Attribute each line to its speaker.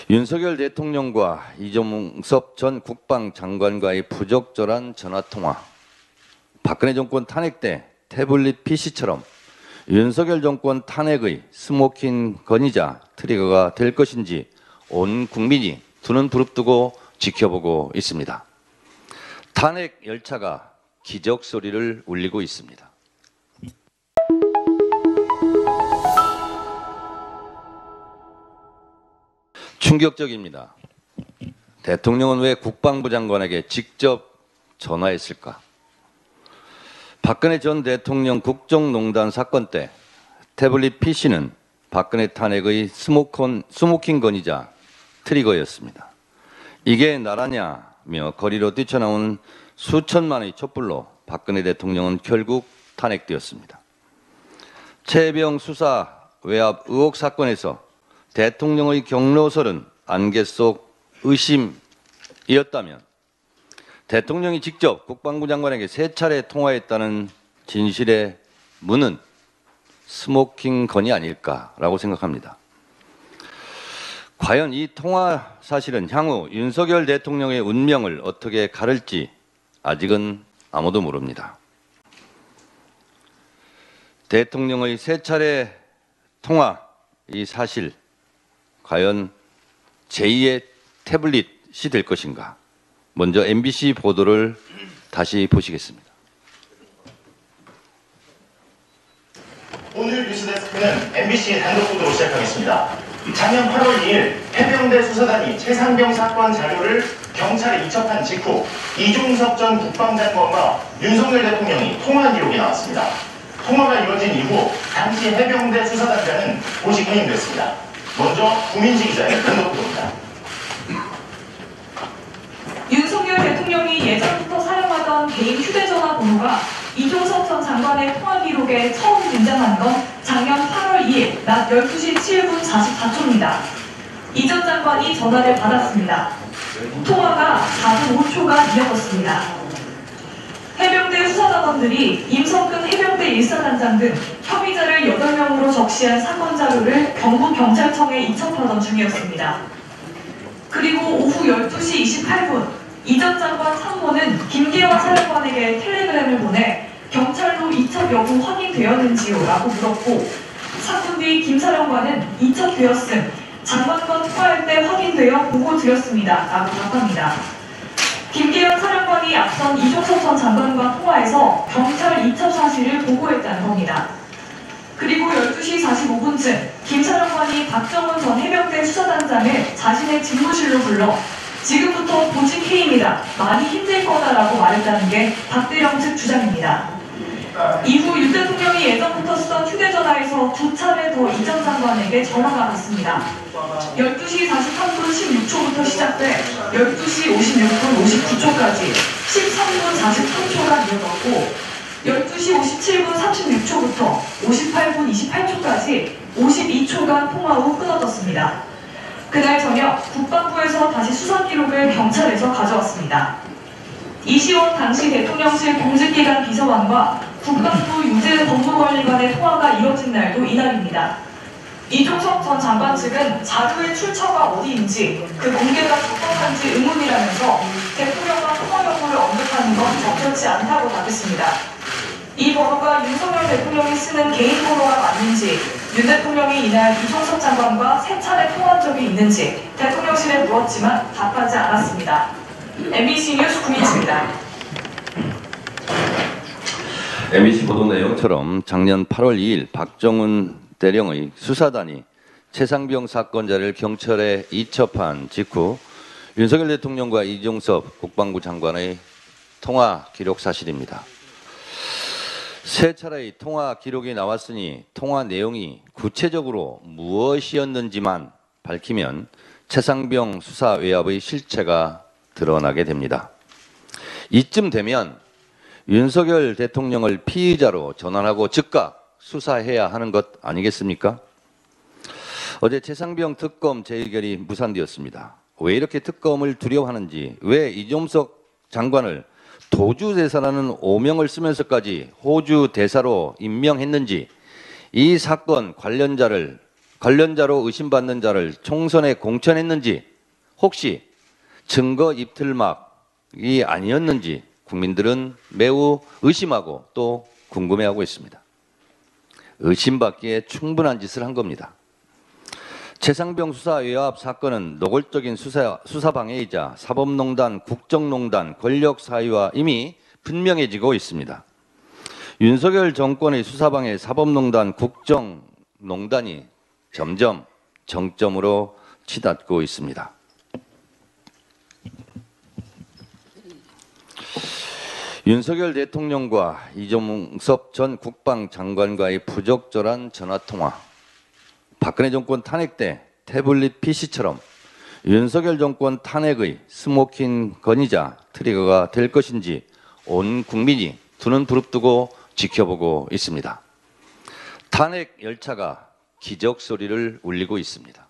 Speaker 1: 윤석열 대통령과 이종섭 전 국방장관과의 부적절한 전화통화, 박근혜 정권 탄핵 때 태블릿 PC처럼 윤석열 정권 탄핵의 스모킹 건이자 트리거가 될 것인지 온 국민이 두 눈 부릅뜨고 지켜보고 있습니다. 탄핵 열차가 기적 소리를 울리고 있습니다. 충격적입니다. 대통령은 왜 국방부 장관에게 직접 전화했을까? 박근혜 전 대통령 국정농단 사건 때 태블릿 PC는 박근혜 탄핵의 스모킹 건이자 트리거였습니다. 이게 나라냐며 거리로 뛰쳐나온 수천만의 촛불로 박근혜 대통령은 결국 탄핵되었습니다. 최혜병 수사 외압 의혹 사건에서 대통령의 경로설은 안개 속 의심이었다면 대통령이 직접 국방부 장관에게 3차례 통화했다는 진실의 문은 스모킹 건이 아닐까라고 생각합니다. 과연 이 통화 사실은 향후 윤석열 대통령의 운명을 어떻게 가를지 아직은 아무도 모릅니다. 대통령의 3차례 통화 이 사실 과연 제2의 태블릿이 될 것인가? 먼저 MBC 보도를 다시 보시겠습니다.
Speaker 2: 오늘 뉴스데스크는 MBC 단독 보도로 시작하겠습니다. 작년 8월 2일 해병대 수사단이 최상병 사건 자료를 경찰에 이첩한 직후 이종섭 전 국방장관과 윤석열 대통령이 통화 기록이 나왔습니다. 통화가 이뤄진 이후 당시 해병대 수사단장은 보직 해임됐습니다. 먼저 구민지 기자의 단독 보도입니다.
Speaker 3: 윤석열 대통령이 예전부터 사용하던 개인 휴대전화 번호가 이종섭 전 장관의 통화 기록에 처음 등장한 건 작년 8월 2일 낮 12시 7분 44초입니다. 이 전 장관이 전화를 받았습니다. 통화가 4분 5초가 이어졌습니다. 해병대 수사단원들이 임성근 해병대 1사단장 등 혐의자를 8명으로 적시한 사건 자료를 경북경찰청에 이첩하던 중이었습니다. 그리고 오후 12시 28분 이 전 장관 상무는 김계원 사령관에게 텔레그램을 보내 경찰로 이첩 여부 확인되었는지요? 라고 물었고 3분 뒤 김 사령관은 이첩되었음, 장관과 통화할 때 확인되어 보고 드렸습니다. 라고 답합니다. 김계현 사령관이 앞선 이종섭 전 장관과 통화해서 경찰 이첩 사실을 보고했다는 겁니다. 그리고 12시 45분쯤 김 사령관이 박정훈 전 해병대 수사단장을 자신의 집무실로 불러 지금부터 보직 해임이다, 많이 힘들 거다라고 말했다는 게 박대령 측 주장입니다. 이후 윤 대통령이 예전부터 쓰던 휴대전화에서 2차례 더 이 전 장관에게 전화가 왔습니다. 12시 43분 16초부터 시작돼 12시 56분 59초까지 13분 43초가 이어졌고 12시 57분 36초부터 58분 28초까지 52초간 통화 후 끊어졌습니다. 그날 저녁 국방부에서 다시 수사 기록을 경찰에서 가져왔습니다. 이시원 당시 대통령실 공직기관 비서관과 국방부 유재은 법무관리관의 통화가 이뤄진 날도 이날입니다. 이종섭 전 장관 측은 자료의 출처가 어디인지 그 공개가 적법한지 의문이라면서 대통령과 통화 여부를 언급하는 건 적절치 않다고 답했습니다. 이 번호가 윤석열 대통령이 쓰는 개인 번호가 맞는지, 윤 대통령이 이날 이종섭 장관과 3차례 통화한 적이 있는지 대통령실에 물었지만 답하지 않았습니다. MBC 뉴스 구민지입니다.
Speaker 1: MBC 보도 내용처럼 작년 8월 2일 박정훈 대령의 수사단이 최상병 사건자를 경찰에 이첩한 직후 윤석열 대통령과 이종섭 국방부 장관의 통화 기록 사실입니다. 3차례의 통화 기록이 나왔으니 통화 내용이 구체적으로 무엇이었는지만 밝히면 최상병 수사 외압의 실체가 드러나게 됩니다. 이쯤 되면 윤석열 대통령을 피의자로 전환하고 즉각 수사해야 하는 것 아니겠습니까? 어제 최상병 특검 재의결이 무산되었습니다. 왜 이렇게 특검을 두려워하는지, 왜 이종섭 장관을 도주 대사라는 오명을 쓰면서까지 호주 대사로 임명했는지, 이 사건 관련자를 관련자로 의심받는 자를 총선에 공천했는지 혹시 증거 입틀막이 아니었는지 국민들은 매우 의심하고 또 궁금해하고 있습니다. 의심받기에 충분한 짓을 한 겁니다. 최상병 수사 외압 사건은 노골적인 수사 방해이자 사법농단, 국정농단, 권력 사유와 이미 분명해지고 있습니다. 윤석열 정권의 수사방해, 사법농단, 국정농단이 점점 정점으로 치닫고 있습니다. 윤석열 대통령과 이종섭 전 국방장관과의 부적절한 전화통화, 박근혜 정권 탄핵 때 태블릿 PC처럼 윤석열 정권 탄핵의 스모킹 건이자 트리거가 될 것인지 온 국민이 두 눈 부릅뜨고 지켜보고 있습니다. 탄핵 열차가 기적 소리를 울리고 있습니다.